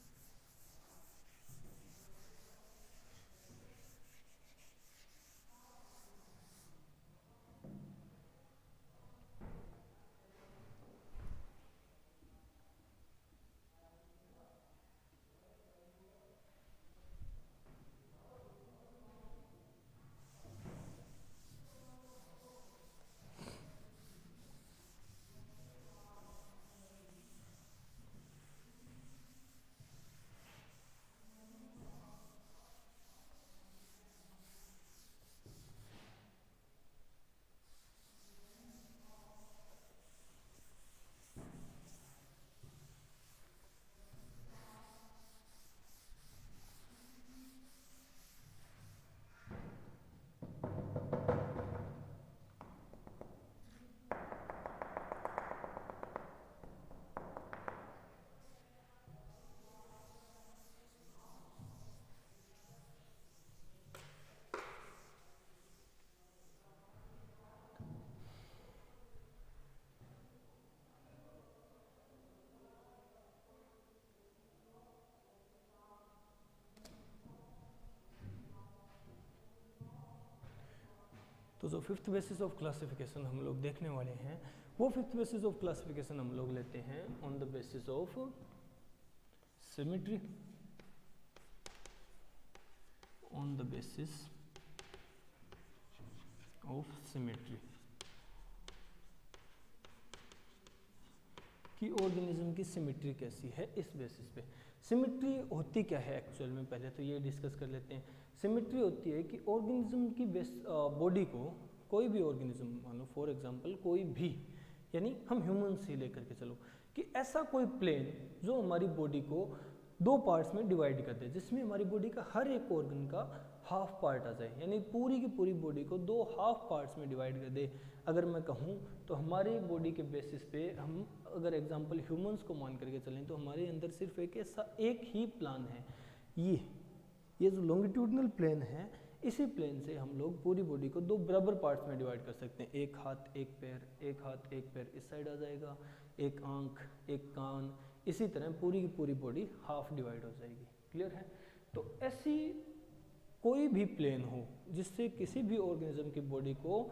तो जो फिफ्थ बेसिस ऑफ क्लासिफिकेशन हम लोग देखने वाले हैं, वो फिफ्थ बेसिस ऑफ क्लासिफिकेशन हम लोग लेते हैं on the basis of symmetry, on the basis of symmetry, कि ऑर्गेनिज्म की सिमेट्री कैसी है। इस बेसिस पे सिमेट्री होती क्या है एक्चुअल में, पहले तो ये डिस्कस कर लेते हैं। सिमेट्री होती है कि ऑर्गेनिज्म की बॉडी को, कोई भी ऑर्गेनिज्म मान लो फॉर एग्जांपल कोई भी, यानी हम ह्यूमंस ही लेकर के चलो, कि ऐसा कोई प्लेन जो हमारी बॉडी को 2 पार्ट्स में डिवाइड कर दे, जिसमें हमारी बॉडी का हर एक ऑर्गन का हाफ पार्ट आ जाए, यानी पूरी की पूरी बॉडी को 2 हाफ पार्ट्स में डिवाइड कर दे। अगर मैं कहूँ तो हमारी बॉडी के बेसिस पे हम अगर एग्जांपल ह्यूमंस को मान करके चलें तो हमारे अंदर सिर्फ एक ही प्लान है, ये जो लॉन्गिट्यूडनल प्लेन है, इसी प्लेन से हम लोग पूरी बॉडी को 2 बराबर पार्ट्स में डिवाइड कर सकते हैं। एक हाथ एक पैर, एक हाथ एक पैर इस साइड आ जाएगा, एक आंख एक कान, इसी तरह पूरी की पूरी बॉडी हाफ डिवाइड हो जाएगी। क्लियर है। तो ऐसी कोई भी प्लेन हो जिससे किसी भी ऑर्गेनिज्म की बॉडी को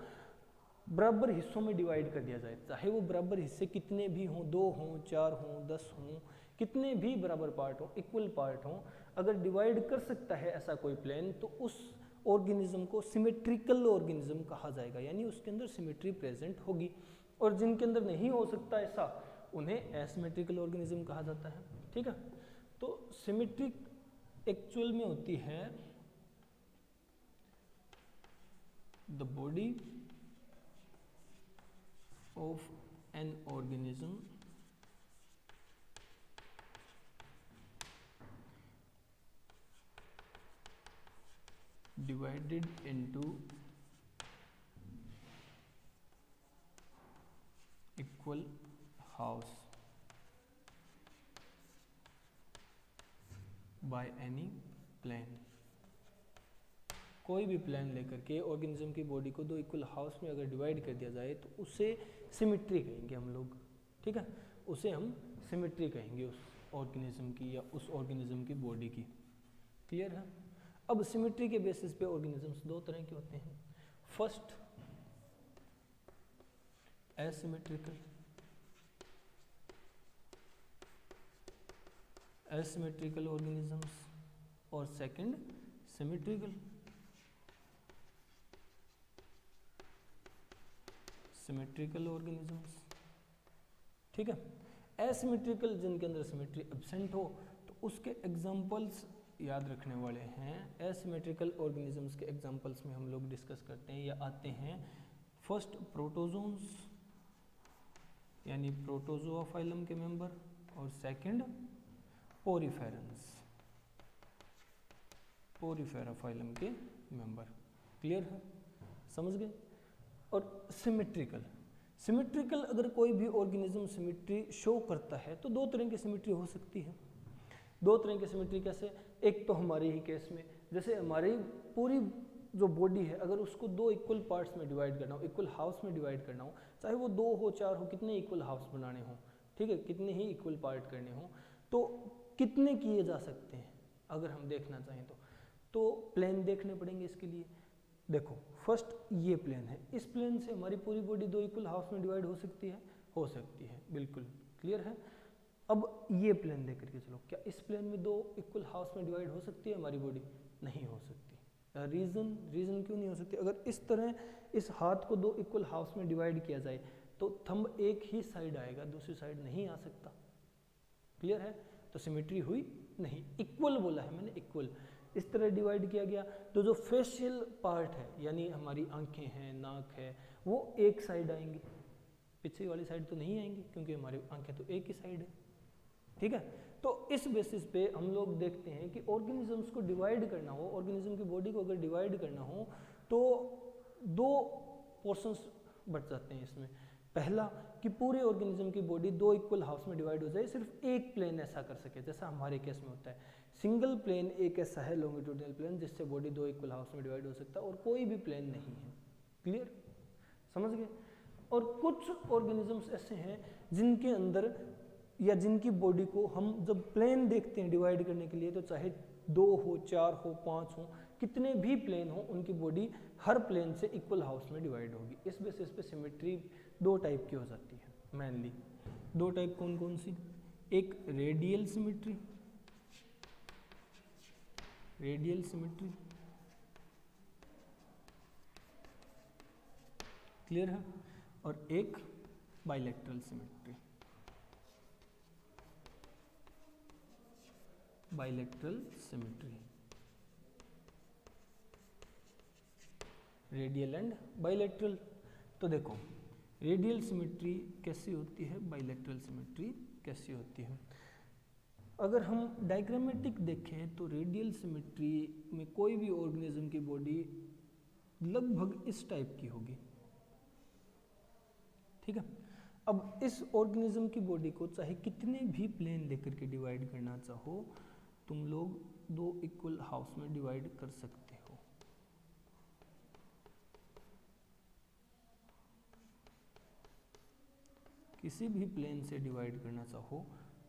बराबर हिस्सों में डिवाइड कर दिया जाए, चाहे वो बराबर हिस्से कितने भी हों, 2 हों, 4 हों, 10 हों, कितने भी बराबर पार्ट हों, इक्वल पार्ट हों, अगर डिवाइड कर सकता है ऐसा कोई प्लेन, तो उस ऑर्गेनिज्म को सिमेट्रिकल ऑर्गेनिज्म कहा जाएगा, यानी उसके अंदर सिमेट्री प्रेजेंट होगी। और जिनके अंदर नहीं हो सकता ऐसा, उन्हें एसिमेट्रिकल ऑर्गेनिज्म कहा जाता है। ठीक है, तो सिमेट्रिक एक्चुअल में होती है the body of an organism divided into equal halves by any plane। कोई भी प्लेन लेकर के ऑर्गेनिज्म की बॉडी को दो इक्वल हाउस में अगर डिवाइड कर दिया जाए तो उसे सिमेट्री कहेंगे हम लोग। ठीक है, उसे हम सिमेट्री कहेंगे उस ऑर्गेनिज्म की या उस ऑर्गेनिज्म की बॉडी की। क्लियर है? अब सिमेट्री के बेसिस पे ऑर्गेनिजम्स दो तरह के होते हैं। फर्स्ट एसिमेट्रिकल, एसिमेट्रिकल ऑर्गेनिजम्स, और सेकंड सिमेट्रिकल, सिमेट्रिकल ऑर्गेनिजम्स। ठीक है, एसिमेट्रिकल जिनके अंदर सिमेट्री एब्सेंट हो तो उसके एग्जांपल्स याद रखने वाले हैं। एसिमेट्रिकल ऑर्गेनिजम्स के एग्जांपल्स में हम लोग डिस्कस करते हैं या आते हैं। फर्स्ट प्रोटोजोन्स यानी प्रोटोजोआ फाइलम के मेंबर, और सेकंड पोरीफेरंस, पोरीफेरा फाइलम के मेंबर। क्लियर है? समझ गए? और सिमेट्रिकल, सिमेट्रिकल अगर कोई भी ऑर्गेनिज्म सिमेट्री शो करता है तो दो तरह की सिमेट्री हो सकती है। दो तरह की सिमेट्री कैसे? एक तो हमारे ही केस में, जैसे हमारी पूरी जो बॉडी है अगर उसको दो इक्वल पार्ट्स में डिवाइड करना हो, इक्वल हाउस में डिवाइड करना हो, चाहे वो 2 हो 4 हो, कितने इक्वल हाउस बनाने हो, ठीक है, कितने ही इक्वल पार्ट करने हो, तो कितने किए जा सकते हैं अगर हम देखना चाहें तो प्लेन देखने पड़ेंगे इसके लिए। देखो फर्स्ट ये प्लेन है, इस प्लेन से हमारी पूरी बॉडी 2 इक्वल हाउस में डिवाइड हो सकती है? हो सकती है, बिल्कुल क्लियर है। अब ये प्लेन लेकर के चलो, क्या इस प्लेन में 2 इक्वल हाउस में डिवाइड हो सकती है हमारी बॉडी? नहीं हो सकती। रीज़न क्यों नहीं हो सकती? अगर इस तरह इस हाथ को 2 इक्वल हाउस में डिवाइड किया जाए तो थंब एक ही साइड आएगा, दूसरी साइड नहीं आ सकता। क्लियर है? तो सिमेट्री हुई नहीं। इक्वल बोला है मैंने, इक्वल। इस तरह डिवाइड किया गया तो जो फेशियल पार्ट है यानी हमारी आंखें हैं, नाक है, वो एक साइड आएंगी, पीछे वाली साइड तो नहीं आएंगी क्योंकि हमारी आंखें तो एक ही साइड है। ठीक है, तो इस बेसिस पे हम लोग देखते हैं कि ऑर्गेनिजम्स को डिवाइड करना हो, ऑर्गेनिज्म की बॉडी को अगर डिवाइड करना हो तो 2 पोर्शंस बच जाते हैं इसमें। पहला कि पूरे ऑर्गेनिज्म की बॉडी 2 इक्वल हाउस में डिवाइड हो जाए, सिर्फ एक प्लेन ऐसा कर सके, जैसा हमारे केस में होता है। सिंगल प्लेन एक ऐसा है लॉन्गिट्यूडिनल प्लेन जिससे बॉडी 2 इक्वल हाउस में डिवाइड हो सकता है, और कोई भी प्लेन नहीं है। क्लियर? समझ गए? और कुछ ऑर्गेनिजम्स ऐसे हैं जिनके अंदर या जिनकी बॉडी को हम जब प्लेन देखते हैं डिवाइड करने के लिए, तो चाहे 2 हो 4 हो 5 हो, कितने भी प्लेन हो, उनकी बॉडी हर प्लेन से इक्वल हाउस में डिवाइड होगी। इस बेसिस पे सिमेट्री 2 टाइप की हो जाती है मेनली। 2 टाइप कौन कौन सी? एक radial symmetry, radial symmetry, clear है, और एक bilateral symmetry, bilateral symmetry, radial and bilateral. तो देखो रेडियल सिमेट्री कैसी होती है, बाइलेटरल सिमेट्री कैसी होती है। अगर हम डायग्रामेटिक देखें तो रेडियल सिमेट्री में कोई भी ऑर्गेनिज्म की बॉडी लगभग इस टाइप की होगी। ठीक है, अब इस ऑर्गेनिज्म की बॉडी को चाहे कितने भी प्लेन लेकर के डिवाइड करना चाहो, तुम लोग 2 इक्वल हाउस में डिवाइड कर सकते हो। किसी भी प्लेन से डिवाइड करना चाहो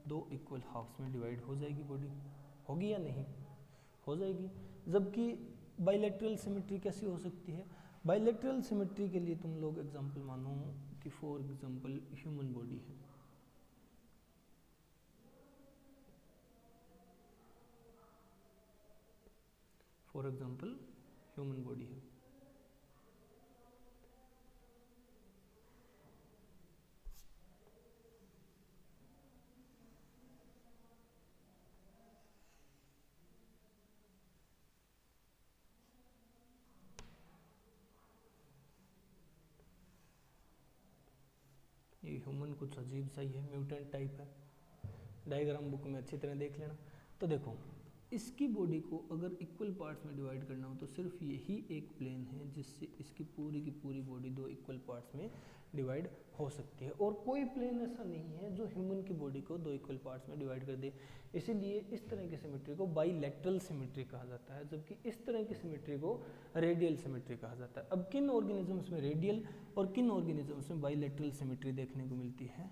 2 इक्वल हाउस में डिवाइड हो जाएगी बॉडी। होगी या नहीं? हो जाएगी। जबकि बाइलेटरल सिमेट्री कैसी हो सकती है? बाइलेटरल सिमेट्री के लिए तुम लोग एग्जांपल मानो कि फॉर एग्जांपल ह्यूमन बॉडी है। फॉर एग्जांपल ह्यूमन बॉडी है। ये ह्यूमन कुछ अजीब सा ही है, म्यूटेंट टाइप है, डायग्राम बुक में अच्छी तरह देख लेना। तो देखो इसकी बॉडी को अगर इक्वल पार्ट्स में डिवाइड करना हो तो सिर्फ यही एक प्लेन है जिससे इसकी पूरी की पूरी बॉडी दो इक्वल पार्ट्स में डिवाइड हो सकती है, और कोई प्लेन ऐसा नहीं है जो ह्यूमन की बॉडी को दो इक्वल पार्ट्स में डिवाइड कर दे। इसीलिए इस तरह की सिमेट्री को बाइलैटरल सिमेट्री कहा जाता है, जबकि इस तरह की सिमेट्री को रेडियल सिमेट्री कहा जाता है। अब किन ऑर्गेनिजम्स में रेडियल और किन ऑर्गेनिजम्स में बाइलैटरल सिमेट्री देखने को मिलती है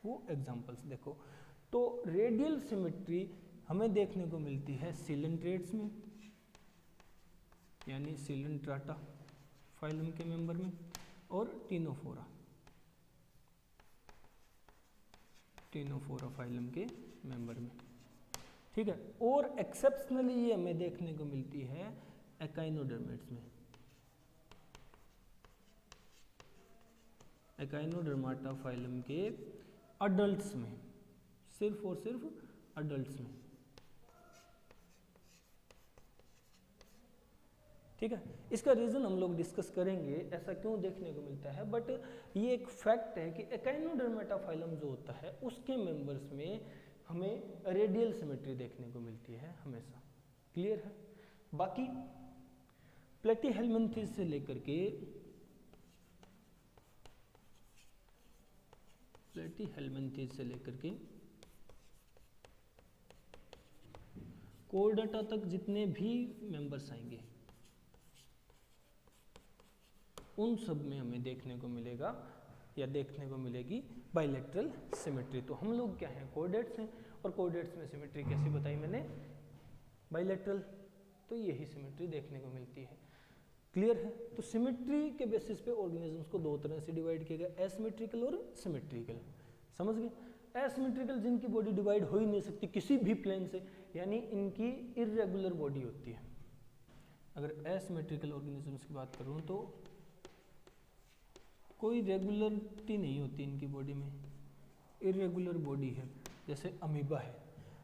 वो एग्जाम्पल्स देखो। तो रेडियल सिमेट्री हमें देखने को मिलती है सिलेंट्रेट्स में, यानी सिलेंट्राटा फाइलम के मेंबर में, और टीनोफोरा फाइलम के मेंबर में, ठीक है। और एक्सेप्शनली ये हमें देखने को मिलती है एकाइनोडर्मेट्स में, एकाइनोडर्माटा फाइलम के अडल्ट्स में, सिर्फ और सिर्फ अडल्ट्स में, ठीक है। इसका रीज़न हम लोग डिस्कस करेंगे ऐसा क्यों देखने को मिलता है, बट ये एक फैक्ट है कि एकाइनोडर्मेटा फाइलम जो होता है उसके मेंबर्स में हमें रेडियल सिमेट्री देखने को मिलती है हमेशा, क्लियर है। बाकी प्लेटीहेल्मिन्थेस से लेकर के कोर्डेटा तक जितने भी मेंबर्स आएंगे उन सब में हमें देखने को मिलेगा या देखने को मिलेगी बाइलेटरल सिमेट्री। तो हम लोग क्या हैं, कोऑर्डिनेट्स हैं, और कोऑर्डिनेट्स में सिमेट्री कैसी बताई मैंने, बाइलेटरल। तो यही सिमेट्री देखने को मिलती है, क्लियर है। तो सिमेट्री के बेसिस पे ऑर्गेनिजम्स को दो तरह से डिवाइड किया गया, एसिमेट्रिकल और सिमेट्रिकल, समझ गए। एसिमेट्रिकल जिनकी बॉडी डिवाइड हो ही नहीं सकती किसी भी प्लेन से, यानी इनकी इर्रेगुलर बॉडी होती है। अगर एसिमेट्रिकल ऑर्गेनिजम्स की बात करूँ तो कोई रेगुलरिटी नहीं होती इनकी बॉडी में, इरेगुलर बॉडी है। जैसे अमीबा है,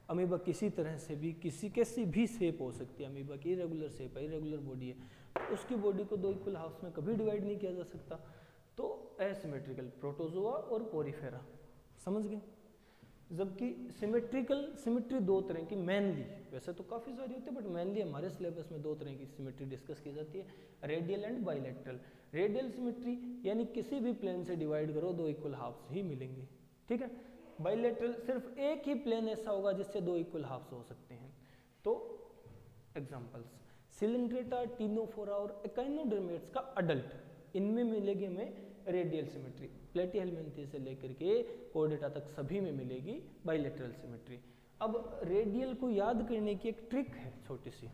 अमीबा किसी तरह से भी कैसी भी शेप हो सकती है, अमीबा की इरेगुलर शेप है, इरेगुलर बॉडी है, तो उसकी बॉडी को दो इक्वल हाफ्स में कभी डिवाइड नहीं किया जा सकता। तो एसिमेट्रिकल प्रोटोजोआ और पोरीफेरा, समझ गए। जबकि सिमेट्री दो तरह की मेनली, वैसे तो काफ़ी सारी होती है बट मेनली हमारे सिलेबस में दो तरह की सिमेट्री डिस्कस की जाती है, radial and bilateral. Radial symmetry यानी किसी भी प्लेन से डिवाइड करो दो इक्वल हाफ्स ही मिलेंगे, ठीक है। बाइलेटरल सिर्फ एक ही प्लेन ऐसा होगा जिससे दो इक्वल हाफ्स हो सकते हैं। तो एग्जांपल्स सिलेंड्रेटा, टीनोफोरा और एकाइनोडर्मेट्स का अडल्ट, इनमें मिलेगी हमें रेडियल सिमेट्री। प्लेटीहेल्मिन्थेस से लेकर के कोर्डेटा तक सभी में मिलेगी बाइलेटरल सिमेट्री। अब रेडियल को याद करने की एक ट्रिक है छोटी सी,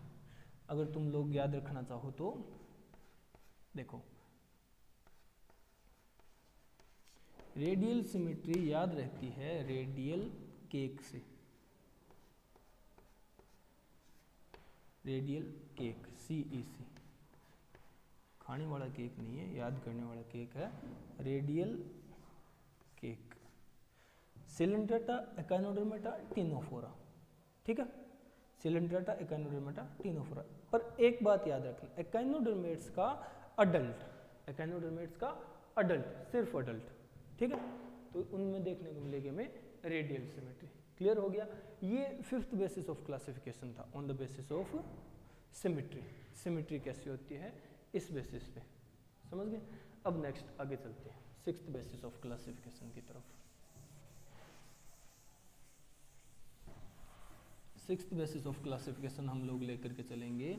अगर तुम लोग याद रखना चाहो तो देखो, रेडियल सिमेट्री याद रहती है रेडियल केक से, रेडियल केक CEC, खाने वाला केक नहीं है, याद करने वाला केक है, radial cake. Coelenterata, echinodermata, Ctenophora, ठीक है। Coelenterata, echinodermata, Ctenophora. पर एक बात याद रखना, एकाइनोडर्मेट्स का अडल्ट, सिर्फ अडल्ट, ठीक है। तो उनमें देखने को मिलेगी हमें रेडियल सिमेट्री, क्लियर हो गया। ये 5th बेसिस ऑफ क्लासिफिकेशन था, on the basis of symmetry. Symmetry कैसी होती है इस बेसिस पे, समझ गए। अब नेक्स्ट आगे चलते हैं 6th बेसिस ऑफ क्लासिफिकेशन की तरफ। 6th बेसिस ऑफ क्लासिफिकेशन हम लोग लेकर के चलेंगे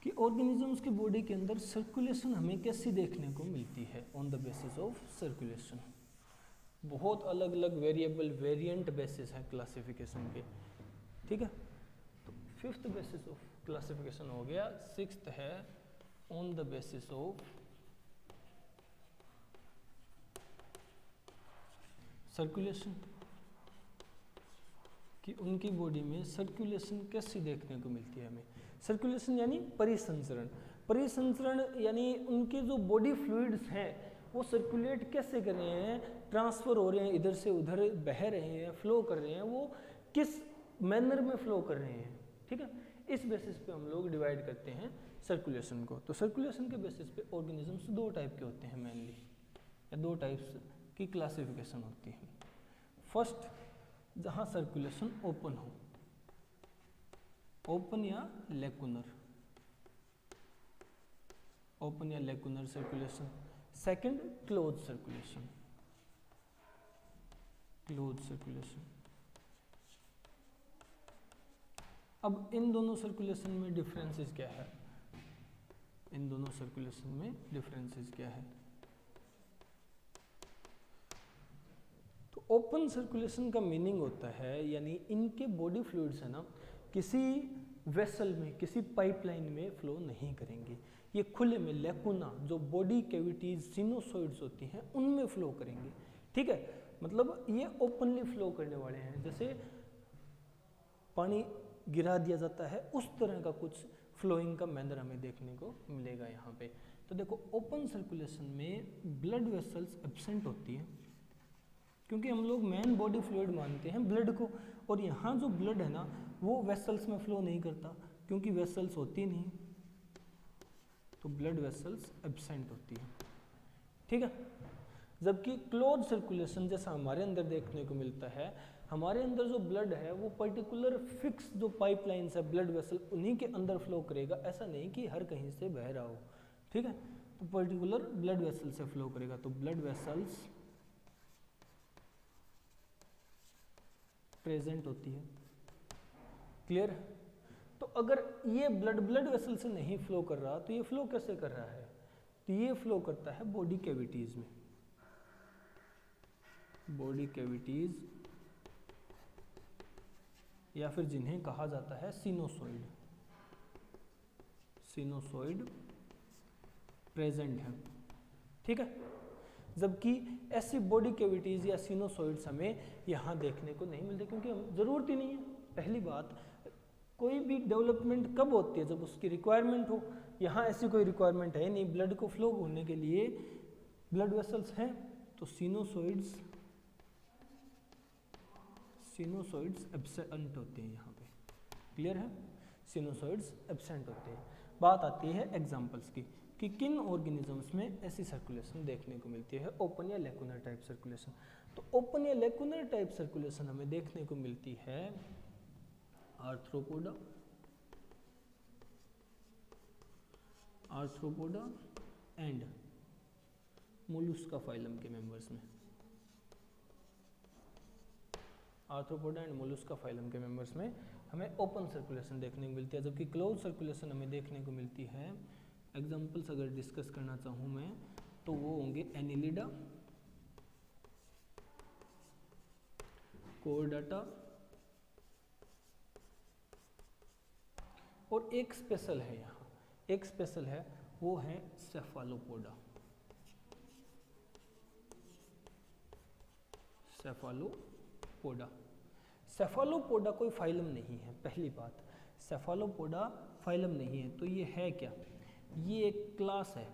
कि ऑर्गेनिजम्स की बॉडी के अंदर सर्कुलेशन हमें कैसी देखने को मिलती है on the basis of circulation. बहुत अलग अलग वेरिएबल वेरिएंट बेसिस है क्लासिफिकेशन के, ठीक है। तो 5th बेसिस ऑफ क्लासिफिकेशन हो गया, 6th है on the basis of circulation. कि उनकी बॉडी में सर्कुलेशन कैसी देखने को मिलती है हमें। सर्कुलेशन यानी परिसंचरण, परिसंचरण यानी उनके जो बॉडी फ्लूइड्स हैं वो सर्कुलेट कैसे कर रहे हैं, ट्रांसफ़र हो रहे हैं, इधर से उधर बह रहे हैं, फ्लो कर रहे हैं, वो किस मैनर में फ्लो कर रहे हैं। ठीक है, इस बेसिस पे हम लोग डिवाइड करते हैं सर्कुलेशन को। तो सर्कुलेशन के बेसिस पे ऑर्गेनिजम्स दो टाइप के होते हैं मेनली, या दो टाइप्स की क्लासिफिकेशन होती है। फर्स्ट, जहाँ सर्कुलेशन ओपन हो, ओपन या लेकुनर, ओपन या lacunar circulation. Second, close circulation, close circulation. अब इन दोनों सर्कुलेशन में डिफरेंसेस क्या है, इन दोनों सर्कुलेशन में डिफरेंसेस क्या है। तो ओपन सर्कुलेशन का मीनिंग होता है, यानी इनके बॉडी फ्लूइड्स है ना, किसी वेसल में, किसी पाइपलाइन में फ्लो नहीं करेंगे, ये खुले में लेकुना, जो बॉडी कैविटीज सिनोसॉइड्स होती हैं उनमें फ्लो करेंगे। ठीक है, मतलब ये ओपनली फ्लो करने वाले हैं, जैसे पानी गिरा दिया जाता है उस तरह का कुछ फ्लोइंग का मैनर हमें देखने को मिलेगा यहाँ पे। तो देखो, ओपन सर्कुलेशन में ब्लड वेसल्स एब्सेंट होती है, क्योंकि हम लोग मेन बॉडी फ्लूइड मानते हैं ब्लड को, और यहाँ जो ब्लड है ना वो वेसल्स में फ्लो नहीं करता, क्योंकि वेसल्स होती नहीं, तो ब्लड वेसल्स एब्सेंट होती है। ठीक है, जबकि क्लोज सर्कुलेशन जैसा हमारे अंदर देखने को मिलता है, हमारे अंदर जो ब्लड है वो पर्टिकुलर फिक्स जो पाइपलाइंस है ब्लड वेसल उन्हीं के अंदर फ्लो करेगा, ऐसा नहीं कि हर कहीं से बह रहा हो। ठीक है, तो पर्टिकुलर ब्लड वेसल से फ्लो करेगा, तो ब्लड वेसल्स प्रेजेंट होती है। क्लियर? तो अगर ये ब्लड वेसल से नहीं फ्लो कर रहा तो ये फ्लो कैसे कर रहा है, तो ये फ्लो करता है बॉडी कैविटीज में, बॉडी कैविटीज, या फिर जिन्हें कहा जाता है सिनोसॉइड, सिनोसॉइड प्रेजेंट है। ठीक है, जबकि ऐसी बॉडी कैविटीज या सिनोसॉइड्स हमें यहाँ देखने को नहीं मिलते, क्योंकि हम जरूरत ही नहीं है। पहली बात, कोई भी डेवलपमेंट कब होती है, जब उसकी रिक्वायरमेंट हो। यहाँ ऐसी कोई रिक्वायरमेंट है नहीं, ब्लड को फ्लो होने के लिए ब्लड वेसल्स हैं, तो सिनोसॉइड्स एब्सेंट होते हैं यहाँ पे। क्लियर है, सिनोसॉइड्स एब्सेंट होते हैं। बात आती है एग्जांपल्स की, कि किन ऑर्गेनिजम्स में ऐसी सर्कुलेशन देखने को मिलती है, ओपन या लेकुनर टाइप सर्कुलेशन। तो ओपन या लेकुनर टाइप सर्कुलेशन हमें देखने को मिलती है arthropoda, arthropoda and Mollusca phylum के मेंबर्स में, आर्थ्रोपोडा एंड मोलुस्का फाइलम के मेंबर्स में हमें ओपन सर्कुलेशन देखने को मिलती है, जबकि क्लोज सर्कुलेशन हमें देखने को मिलती है। एग्जांपल्स अगर डिस्कस करना चाहूँ मैं तो वो होंगे एनिलिडा, कोर्डाटा, और एक स्पेशल है यहाँ, एक स्पेशल है वो है सेफालोपोडा, सेफालोपोडा। सेफालोपोडा कोई फाइलम नहीं है, पहली बात, सेफालोपोडा फाइलम नहीं है, तो ये है क्या, ये एक क्लास है।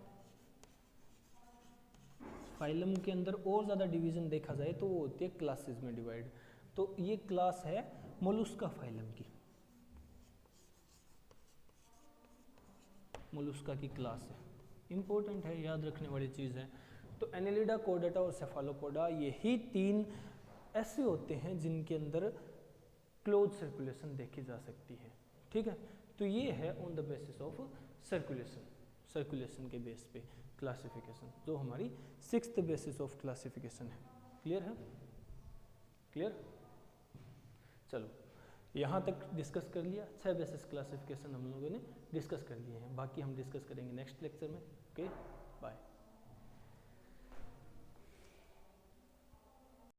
फाइलम के अंदर और ज़्यादा डिवीजन देखा जाए तो वो होती है क्लासेस में डिवाइड, तो ये क्लास है मोलुस्का फाइलम की, मोलुस्का की क्लास है, इंपॉर्टेंट है, याद रखने वाली चीज़ है। तो एनिलिडा, कोर्डाटा और सेफालोपोडा, यही तीन ऐसे होते हैं जिनके अंदर क्लोज सर्कुलेशन देखी जा सकती है। ठीक है, तो ये है on the basis of circulation, circulation के बेस पे क्लासिफिकेशन, जो हमारी 6th बेसिस ऑफ क्लासिफिकेशन है। क्लियर है? क्लियर? चलो, यहाँ तक डिस्कस कर लिया, 6 बेसिस क्लासिफिकेशन हम लोगों ने डिस्कस कर लिए हैं, बाकी हम डिस्कस करेंगे नेक्स्ट लेक्चर में। Okay, bye.